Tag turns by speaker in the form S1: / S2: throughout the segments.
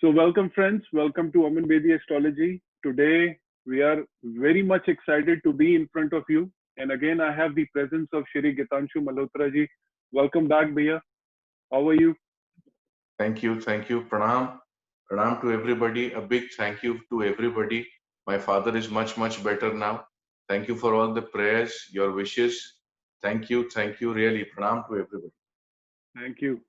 S1: So, welcome, friends. Welcome to Aman Bedi Astrology. Today, we are very much excited to be in front of you. And again, I have the presence of Shri Gitanshu Malhotra ji. Welcome back, Bhaiya. How are you?
S2: Thank you. Pranam to everybody. A big thank you to everybody. My father is much better now. Thank you for all the prayers, your wishes. Thank you, really. Pranam to everybody.
S1: Thank you,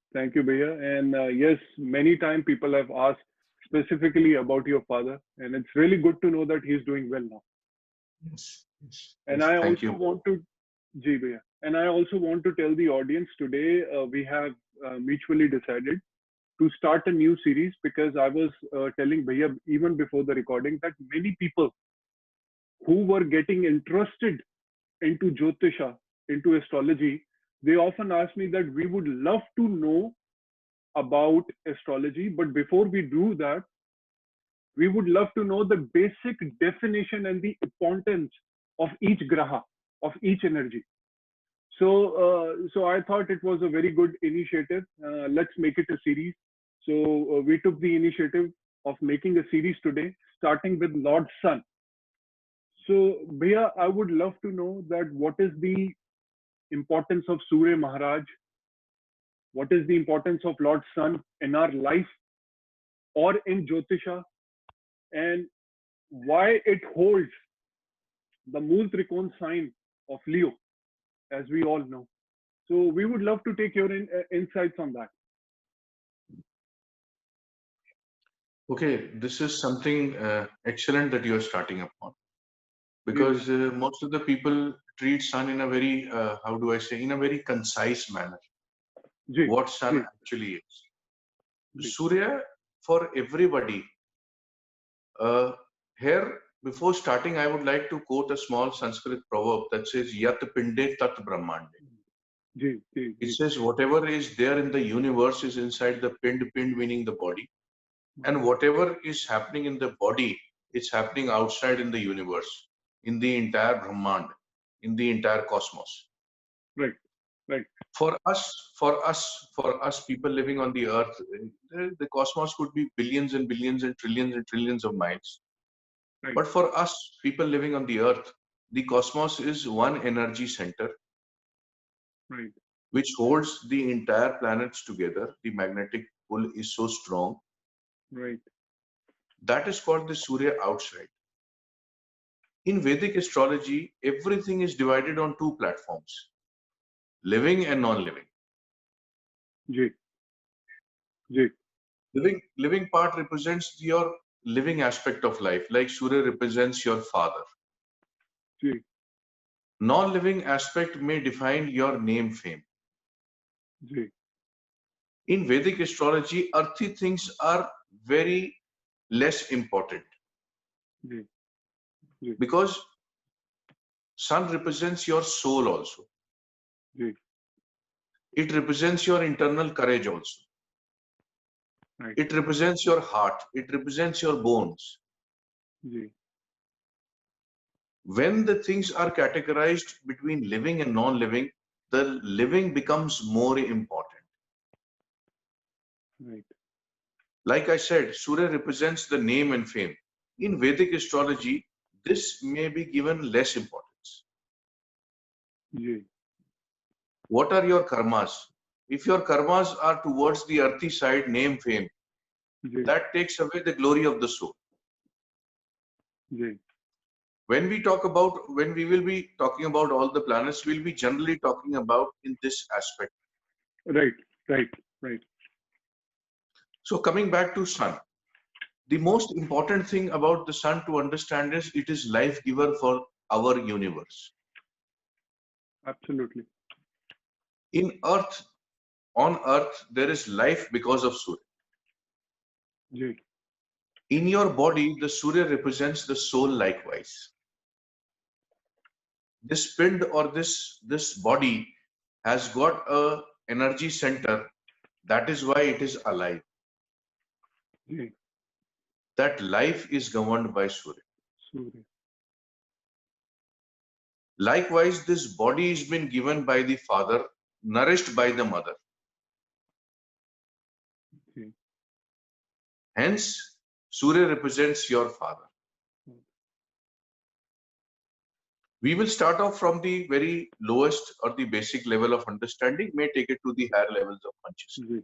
S1: Bhaiya. And yes, many times people have asked specifically about your father, and it's really good to know that he's doing well now. And
S2: Yes.
S1: I
S2: Thank
S1: also
S2: you.
S1: want to, ji Bhaiya, and I also want to tell the audience today we have mutually decided to start a new series because I was telling Bhaiya even before the recording that many people who were getting interested into Jyotisha, into astrology, they often ask me that we would love to know about astrology, but before we do that, we would love to know the basic definition and the importance of each graha, of each energy. So I thought it was a very good initiative. Let's make it a series. So we took the initiative of making a series today, starting with Lord Sun. So Bhaiya, I would love to know that what is the importance of Surya Maharaj? What is the importance of Lord Sun in our life or in Jyotisha? And why it holds the Mool Trikon sign of Leo, as we all know. So we would love to take your insights on that.
S2: Okay, this is something excellent that you are starting upon
S1: Ji,
S2: because most of the people treat sun in a very, how do I say, in a very concise manner.
S1: ji,
S2: What sun
S1: ji,
S2: actually is.
S1: ji.
S2: Surya, for everybody. Here, before starting, I would like to quote a small Sanskrit proverb that says, Yat Pinde Tat Brahmande.
S1: Ji, ji,
S2: It
S1: ji.
S2: says, whatever is there in the universe is inside the pind meaning the body. And whatever is happening in the body, it's happening outside in the universe, in the entire Brahmand, in the entire cosmos.
S1: Right, right.
S2: For us people living on the earth, the cosmos could be billions and billions and trillions of miles.
S1: Right.
S2: But for us, people living on the earth, the cosmos is one energy center,
S1: Right.
S2: which holds the entire planets together. The magnetic pull is so strong.
S1: Right.
S2: That is called the Surya outside. In Vedic astrology, everything is divided on two platforms, living and non-living.
S1: Ji, ji.
S2: Living part represents your living aspect of life, like Surya represents your father.
S1: Ji,
S2: Non-living aspect may define your name, fame.
S1: ji,
S2: In Vedic astrology, earthly things are very less important
S1: ji, ji,
S2: because sun represents your soul also.
S1: ji.
S2: It represents your internal courage also.
S1: Right.
S2: It represents your heart. It represents your bones.
S1: Ji,
S2: When the things are categorized between living and non-living, the living becomes more important.
S1: right.
S2: Like I said, Surya represents the name and fame. In Vedic astrology, this may be given less importance.
S1: Ji,
S2: What are your karmas? If your karmas are towards the earthy side, name, fame,
S1: ji,
S2: that takes away the glory of the soul.
S1: ji.
S2: When we will be talking about all the planets, we'll be generally talking about in this aspect.
S1: Right, right, right.
S2: So coming back to sun, the most important thing about the sun to understand is it is life giver for our universe.
S1: Absolutely.
S2: On earth, there is life because of Surya.
S1: Ji,
S2: In your body, the Surya represents the soul likewise. This pind or this body has got a energy center. That is why it is alive.
S1: ji.
S2: That life is governed by Surya.
S1: Surya.
S2: Likewise, this body is been given by the father, nourished by the mother.
S1: Ji,
S2: Hence, Surya represents your father. We will start off from the very lowest or the basic level of understanding, may take it to the higher levels of consciousness.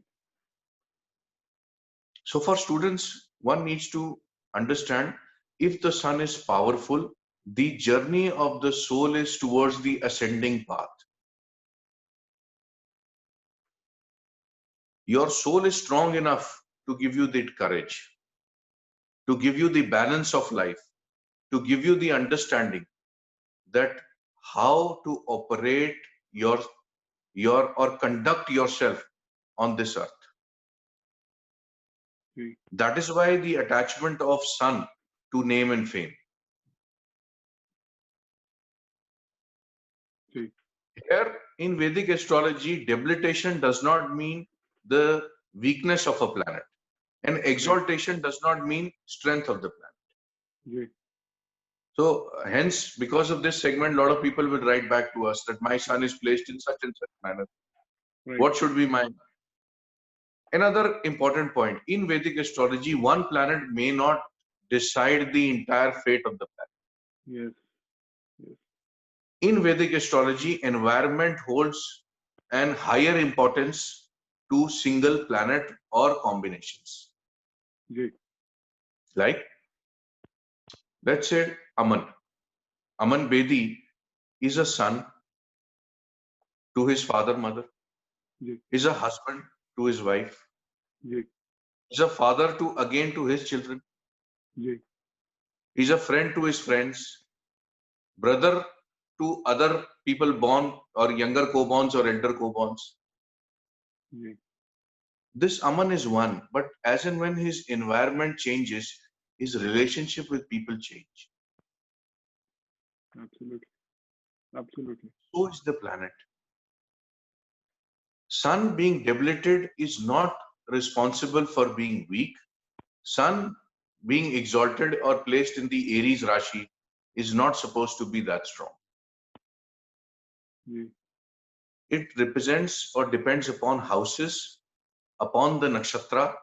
S2: So for students, one needs to understand, if the sun is powerful, the journey of the soul is towards the ascending path. Your soul is strong enough to give you the courage, to give you the balance of life, to give you the understanding that how to operate your or conduct yourself on this earth. That is why the attachment of sun to name and fame. Here in Vedic astrology, debilitation does not mean the weakness of a planet, and exaltation does not mean strength of the planet. So hence, because of this segment, a lot of people will write back to us that my sun is placed in such and such manner. What should be mine? Another important point, in Vedic astrology, one planet may not decide the entire fate of the planet. In Vedic astrology, environment holds an higher importance to single planet or combinations. Like, let's say Aman. Aman Bedi is a son to his father, mother, is a husband to his wife, is a father to his children, is a friend to his friends, brother to other people born or younger co-borns or elder co-borns. This Aman is one, but as and when his environment changes, his relationship with people change.
S1: Absolutely.
S2: So is the planet. Sun being debilitated is not responsible for being weak. Sun being exalted or placed in the Aries Rashi is not supposed to be that strong. It represents or depends upon houses, upon the nakshatra,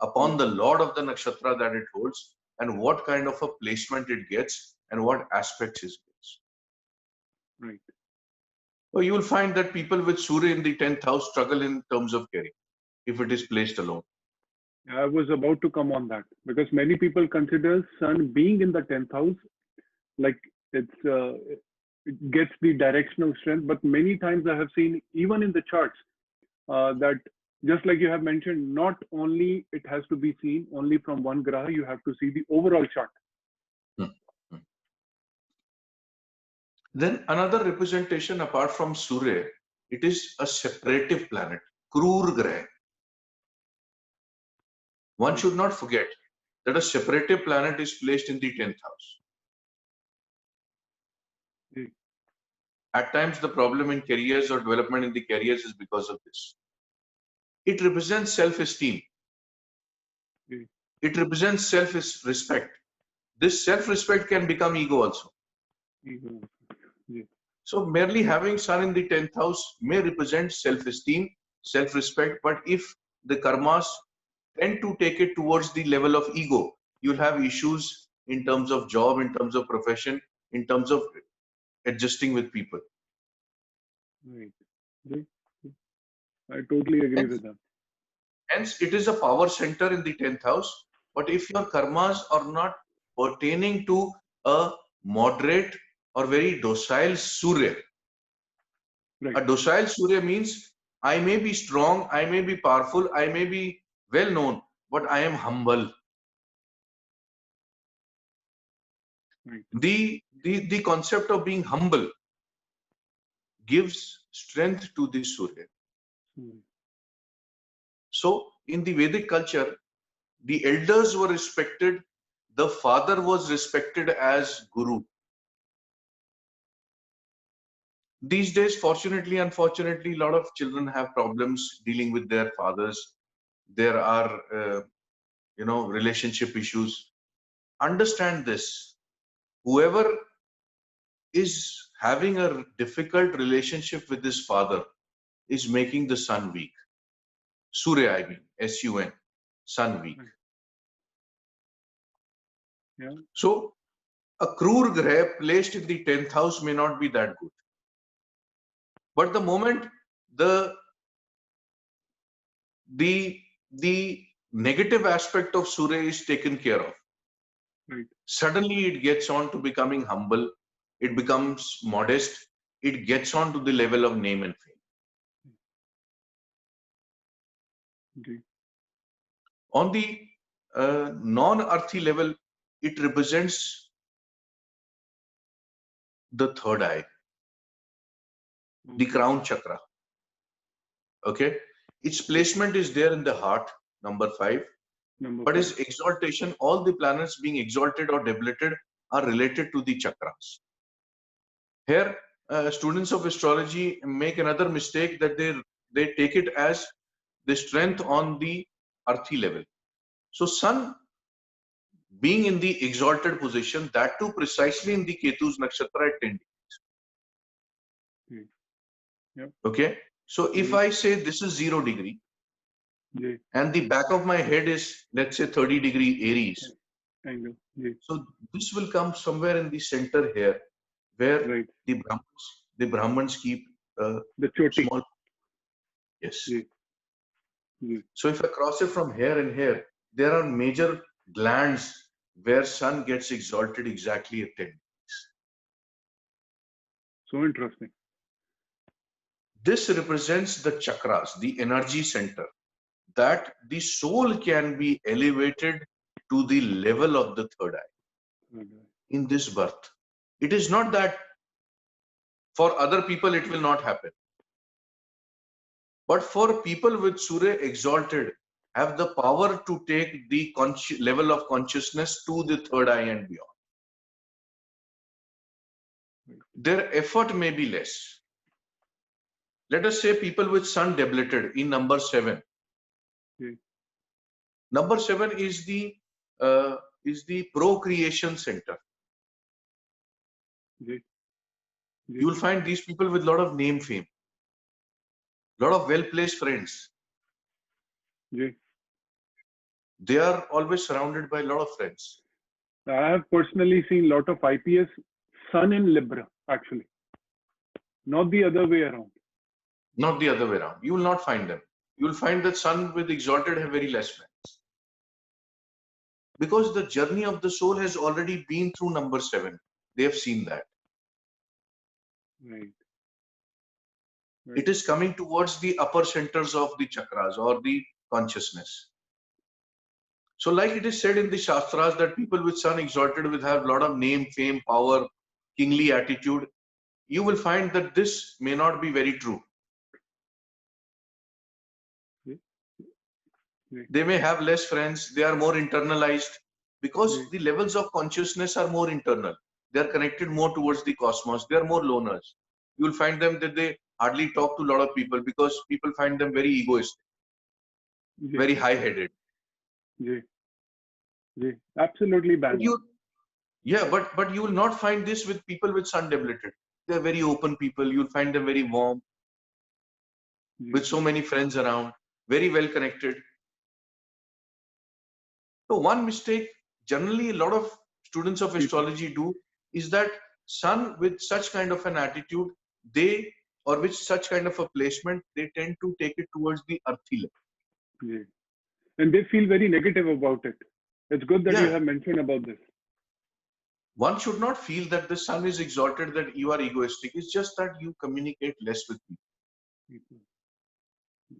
S2: upon the lord of the nakshatra that it holds, and what kind of a placement it gets and what aspects it gets. So you will find that people with Surya in the 10th house struggle in terms of caring if it is placed alone.
S1: I was about to come on that, because many people consider sun being in the 10th house like it gets the directional strength, but many times I have seen even in the charts that, just like you have mentioned, not only it has to be seen only from one graha, you have to see the overall chart.
S2: Then another representation apart from Surya, it is a separative planet, Krur Graha. One should not forget that a separative planet is placed in the 10th house. At times, the problem in careers or development in the careers is because of this. It represents self-esteem. It represents self-respect. This self-respect can become ego also. So merely having sun in the 10th house may represent self-esteem, self-respect, but if the karmas tend to take it towards the level of ego, you'll have issues in terms of job, in terms of profession, in terms of adjusting with people.
S1: I totally agree with that.
S2: Hence, it is a power center in the 10th house. But if your karmas are not pertaining to a moderate or very docile Surya, a docile Surya means I may be strong, I may be powerful, I may be well known, but I am humble. The concept of being humble gives strength to the Surya. So in the Vedic culture, the elders were respected, the father was respected as guru. These days, fortunately, unfortunately, a lot of children have problems dealing with their fathers. There are, relationship issues. Understand this. Whoever is having a difficult relationship with his father is making the sun weak. Surya, I mean, S-U-N, sun weak.
S1: Yeah.
S2: So a crude grape placed in the 10th house may not be that good. But the moment the the negative aspect of Surya is taken care of,
S1: Right.
S2: suddenly it gets on to becoming humble, it becomes modest, it gets on to the level of name and fame.
S1: Okay.
S2: On the non-earthy level, it represents the third eye, the
S1: Okay.
S2: crown chakra. Okay, its placement is there in the heart, number 5.
S1: Number
S2: But
S1: 5.
S2: its exaltation, all the planets being exalted or depleted are related to the chakras. Here, students of astrology make another mistake that they take it as the strength on the earthy level. So Sun being in the exalted position, that too precisely in the Ketu's nakshatra at 10
S1: Okay. Yep.
S2: Okay. So if I say this is 0 degree
S1: J.
S2: and the back of my head is, let's say, 30 degree Aries.
S1: Angle. J.
S2: So this will come somewhere in the center here, where
S1: Right.
S2: the Brahmins keep
S1: The choti.
S2: small. Yes.
S1: J. J.
S2: So if I cross it from here and here, there are major glands where Sun gets exalted exactly at 10.
S1: So interesting.
S2: This represents the chakras, the energy center, that the soul can be elevated to the level of the third eye
S1: Okay.
S2: in this birth. It is not that for other people it will not happen. But for people with Surya exalted, have the power to take the level of consciousness to the third eye and beyond. Their effort may be less. Let us say people with Sun depleted in number 7.
S1: Okay.
S2: Number 7 is the procreation center.
S1: J. J.
S2: You will find these people with a lot of name fame, lot of well-placed friends.
S1: J.
S2: They are always surrounded by a lot of friends.
S1: I have personally seen a lot of IPS Sun in Libra, actually, not the other way around.
S2: Not the other way around. You will not find them. You will find that Sun with exalted have very less friends. Because the journey of the soul has already been through number 7. They have seen that.
S1: Right.
S2: It is coming towards the upper centers of the chakras or the consciousness. So like it is said in the Shastras that people with Sun exalted will have a lot of name, fame, power, kingly attitude. You will find that this may not be very true. They may have less friends. They are more internalized because the levels of consciousness are more internal. They are connected more towards the cosmos. They are more loners. You will find them that they hardly talk to a lot of people because people find them very egoistic, very high-headed.
S1: Absolutely bang on.
S2: But you will not find this with people with Sun depleted. They are very open people. You'll find them very warm, with so many friends around, very well connected. So one mistake generally a lot of students of astrology do is that Sun with such kind of an attitude, or with such kind of a placement, they tend to take it towards the earthy level.
S1: And they feel very negative about it. It's good that you
S2: Yeah.
S1: have mentioned about this.
S2: One should not feel that the Sun is exalted, that you are egoistic. It's just that you communicate less with people.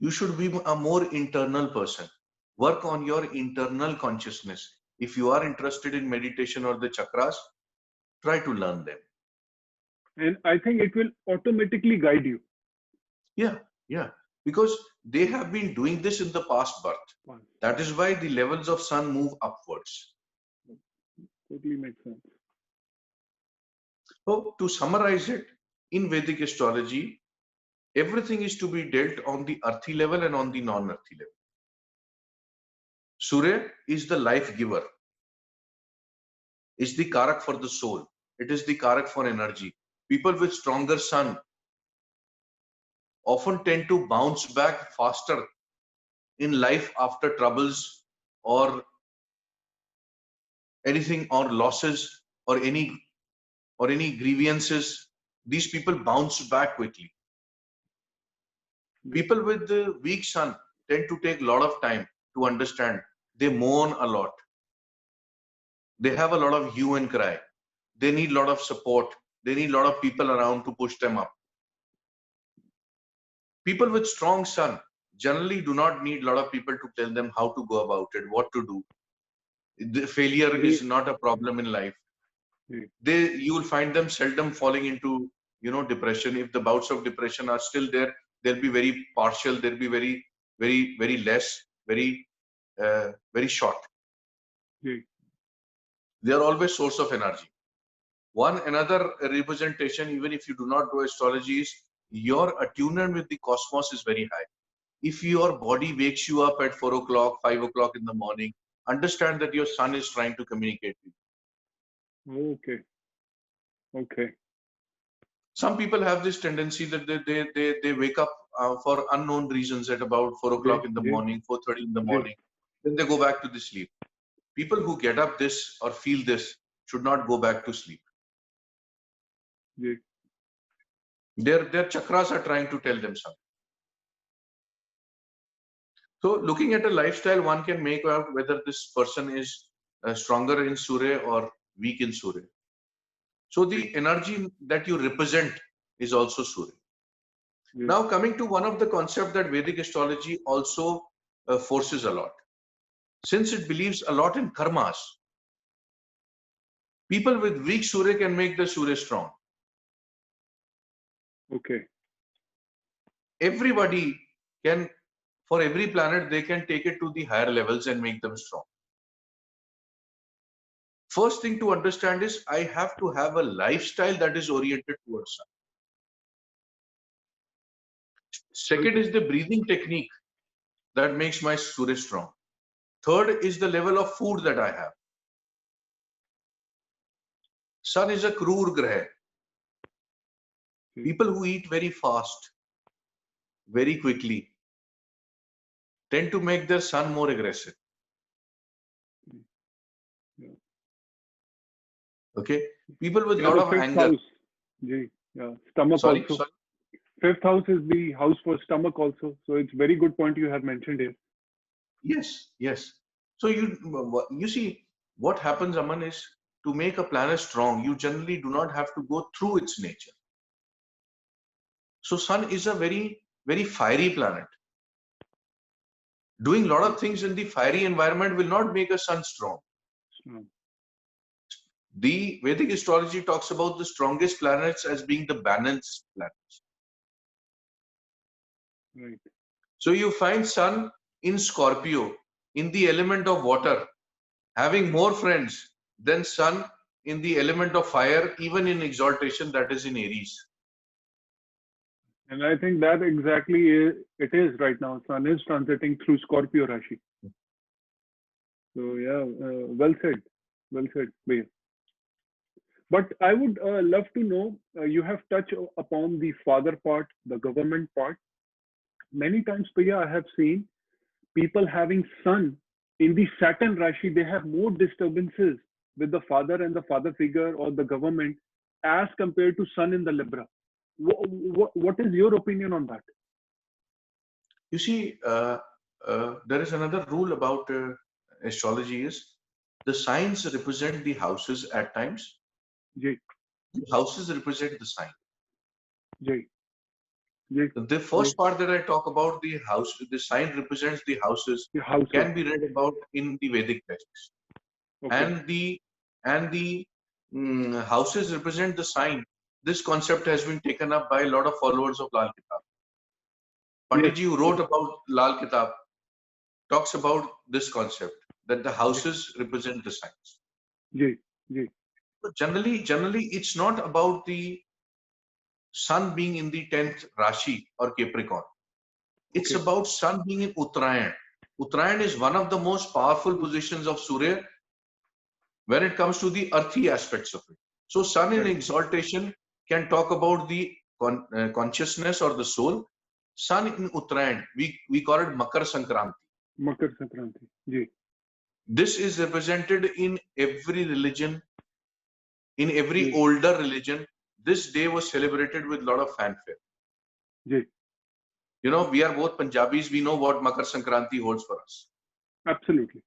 S2: You should be a more internal person. Work on your internal consciousness. If you are interested in meditation or the chakras, try to learn them.
S1: And I think it will automatically guide you.
S2: Yeah. Because they have been doing this in the past birth. That is why the levels of Sun move upwards.
S1: Totally makes sense.
S2: So to summarize it, in Vedic astrology, everything is to be dealt on the earthy level and on the non-earthy level. Surya is the life giver. Is the karak for the soul. It is the karak for energy. People with stronger Sun often tend to bounce back faster in life after troubles or anything or losses or any grievances, these people bounce back quickly. People with the weak sun tend to take a lot of time to understand. They mourn a lot. They have a lot of hue and cry. They need a lot of support. They need a lot of people around to push them up. People with strong sun generally do not need a lot of people to tell them how to go about it, what to do. The failure is not a problem in life. You will find them seldom falling into, depression. If the bouts of depression are still there, they'll be very partial. They'll be very, very, very less, very, very short. They are always source of energy. Another representation, even if you do not do astrology, is your attunement with the cosmos is very high. If your body wakes you up at 4 o'clock, 5 o'clock in the morning, understand that your sun is trying to communicate with
S1: you. Okay.
S2: Some people have this tendency that they wake up for unknown reasons at about 4 o'clock in the morning, 4:30 in the morning. Then they go back to the sleep. People who get up this or feel this should not go back to sleep. Their chakras are trying to tell them something. So looking at a lifestyle, one can make out whether this person is stronger in Surya or weak in Surya. So the energy that you represent is also Surya. Now coming to one of the concepts that Vedic astrology also forces a lot. Since it believes a lot in karmas, people with weak Surya can make the Surya strong.
S1: Okay.
S2: Everybody can, for every planet, they can take it to the higher levels and make them strong. First thing to understand is I have to have a lifestyle that is oriented towards sun. Second is the breathing technique that makes my Surya strong. Third is the level of food that I have. Sun is a Krur Graha. People who eat very fast, very quickly, tend to make their sun more aggressive. Okay? People with a lot of anger.
S1: Stomach also. Sorry? Fifth house is the house for stomach also. So it's very good point you have mentioned here.
S2: Yes. So you see, what happens, Aman, is to make a planet strong, you generally do not have to go through its nature. So sun is a very, very fiery planet. Doing a lot of things in the fiery environment will not make a sun strong. The Vedic astrology talks about the strongest planets as being the balanced planets.
S1: Right.
S2: So you find sun in Scorpio, in the element of water, having more friends than sun in the element of fire, even in exaltation, that is in Aries.
S1: And I think that exactly it is right now. Sun is transiting through Scorpio Rashi. So yeah, well said, Bhaiya. But I would love to know, you have touched upon the father part, the government part. Many times, Bhaiya, I have seen people having sun in the Saturn Rashi, they have more disturbances with the father and the father figure or the government as compared to sun in the Libra. What is your opinion on that?
S2: You see, there is another rule about astrology is the signs represent the houses at times.
S1: The
S2: houses represent the sign.
S1: The
S2: first part that I talk about, the house, the sign represents the houses, can be read about in the Vedic texts. Okay. And the houses represent the sign. This concept has been taken up by a lot of followers of Lal Kitab. Panditji, who wrote about Lal Kitab, talks about this concept that the houses represent the signs. So generally, it's not about the sun being in the 10th Rashi or Capricorn. It's about sun being in Uttarayan. Uttarayan is one of the most powerful positions of Surya when it comes to the earthy aspects of it. So sun in exaltation can talk about the consciousness or the soul. Sun in Uttarayan, we call it Makar Sankranti.
S1: Makar Sankranti.
S2: This is represented in every religion, in every
S1: Ji.
S2: older religion. This day was celebrated with a lot of fanfare.
S1: Ji.
S2: You know, we are both Punjabis. We know what Makar Sankranti holds for us.
S1: Absolutely.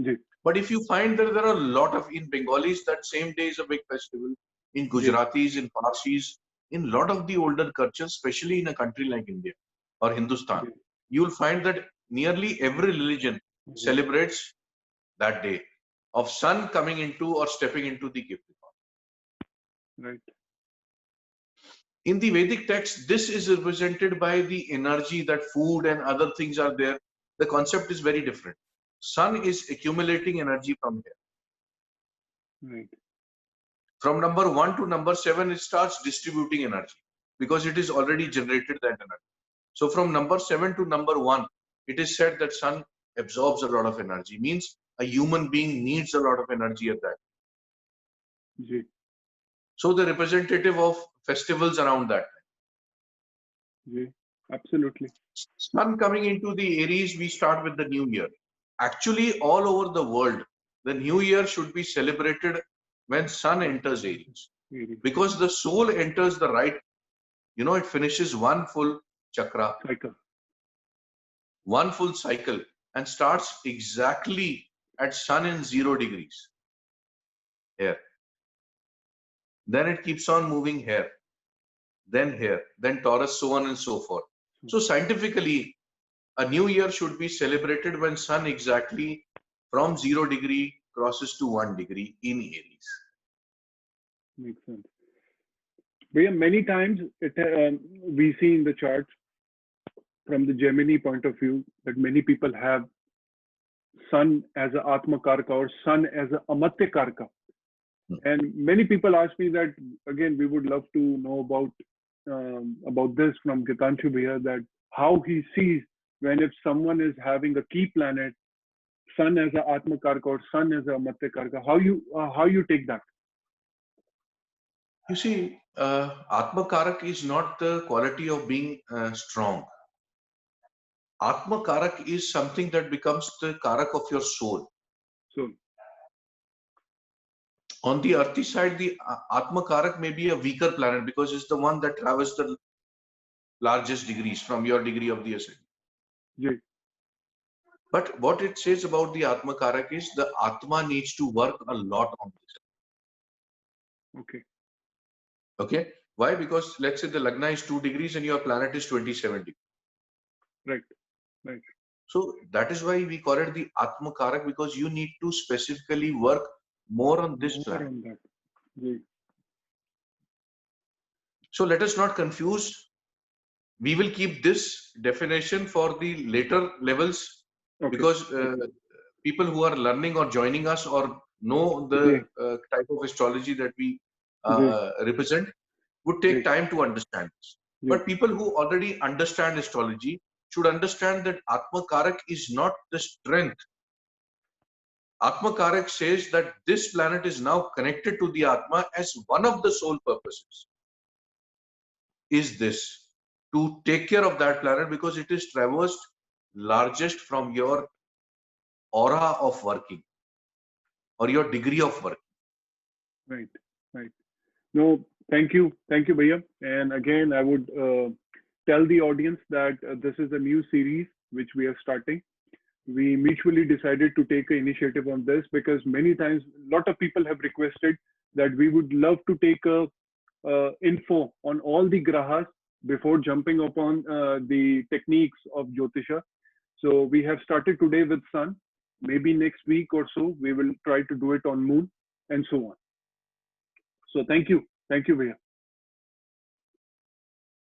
S1: Ji.
S2: But if you find that there are a lot of, in Bengalis, that same day is a big festival. In Gujaratis, in Parsis, in a lot of the older cultures, especially in a country like India or Hindustan,
S1: Ji.
S2: you will find that nearly every religion
S1: Ji.
S2: celebrates that day of sun coming into or stepping into the gift.
S1: Right.
S2: In the Vedic text, this is represented by the energy that food and other things are there. The concept is very different. Sun is accumulating energy from here.
S1: Right.
S2: From number 1 to number 7, it starts distributing energy because it is already generated that energy. So from number 7 to number 1, it is said that sun absorbs a lot of energy. Means a human being needs a lot of energy at that.
S1: Ji.
S2: So the representative of festivals around that time.
S1: Ji. Absolutely.
S2: Sun coming into the Aries, we start with the new year. Actually, all over the world, the new year should be celebrated when sun enters Aries. Because the soul enters the right, you know, it finishes one full chakra,
S1: Cycle.
S2: one full cycle, and starts exactly at sun in 0 degrees. Here. Then it keeps on moving here. Then here. Then Taurus, so on and so forth. So scientifically, a new year should be celebrated when sun exactly from 0 degree crosses to 1 degree in Aries.
S1: Makes sense. But many times we see in the charts from the Gemini point of view that many people have sun as a Atma Karka or sun as a Amatya Karka. And many people ask me that, again, we would love to know about this from Gitanshu Bhaiya, that how he sees when if someone is having a key planet, sun as a Atma Karka or sun as a Amatya Karka, how you take that?
S2: You see, Atma Karak is not the quality of being strong. Atma Karak is something that becomes the Karak of your soul.
S1: So,
S2: on the earthy side, the Atma Karak may be a weaker planet because it's the one that travels the largest degrees from your degree of the ascent.
S1: yeah.
S2: But what it says about the Atma Karak is the Atma needs to work a lot on this.
S1: Okay.
S2: Okay. Why? Because let's say the Lagna is 2 degrees and your planet is 27 degrees.
S1: Right. Right.
S2: So that is why we call it the Atma Karak, because you need to specifically work more on this planet.
S1: On that. Yeah.
S2: So let us not confuse. We will keep this definition for the later levels, okay, because people who are learning or joining us or know the type of astrology that we represent would take time to understand this. But people who already understand astrology should understand that Atma Karak is not the strength. Atma Karak says that this planet is now connected to the Atma as one of the soul purposes. Is this to take care of that planet because it is traversed largest from your aura of working or your degree of working.
S1: Right, right. No, thank you, Bhaiya. And again, I would tell the audience that this is a new series which we are starting. We mutually decided to take an initiative on this because many times a lot of people have requested that we would love to take a info on all the grahas before jumping upon the techniques of Jyotisha. So we have started today with sun. Maybe next week or so, we will try to do it on moon and so on. So thank you, Bhaiya.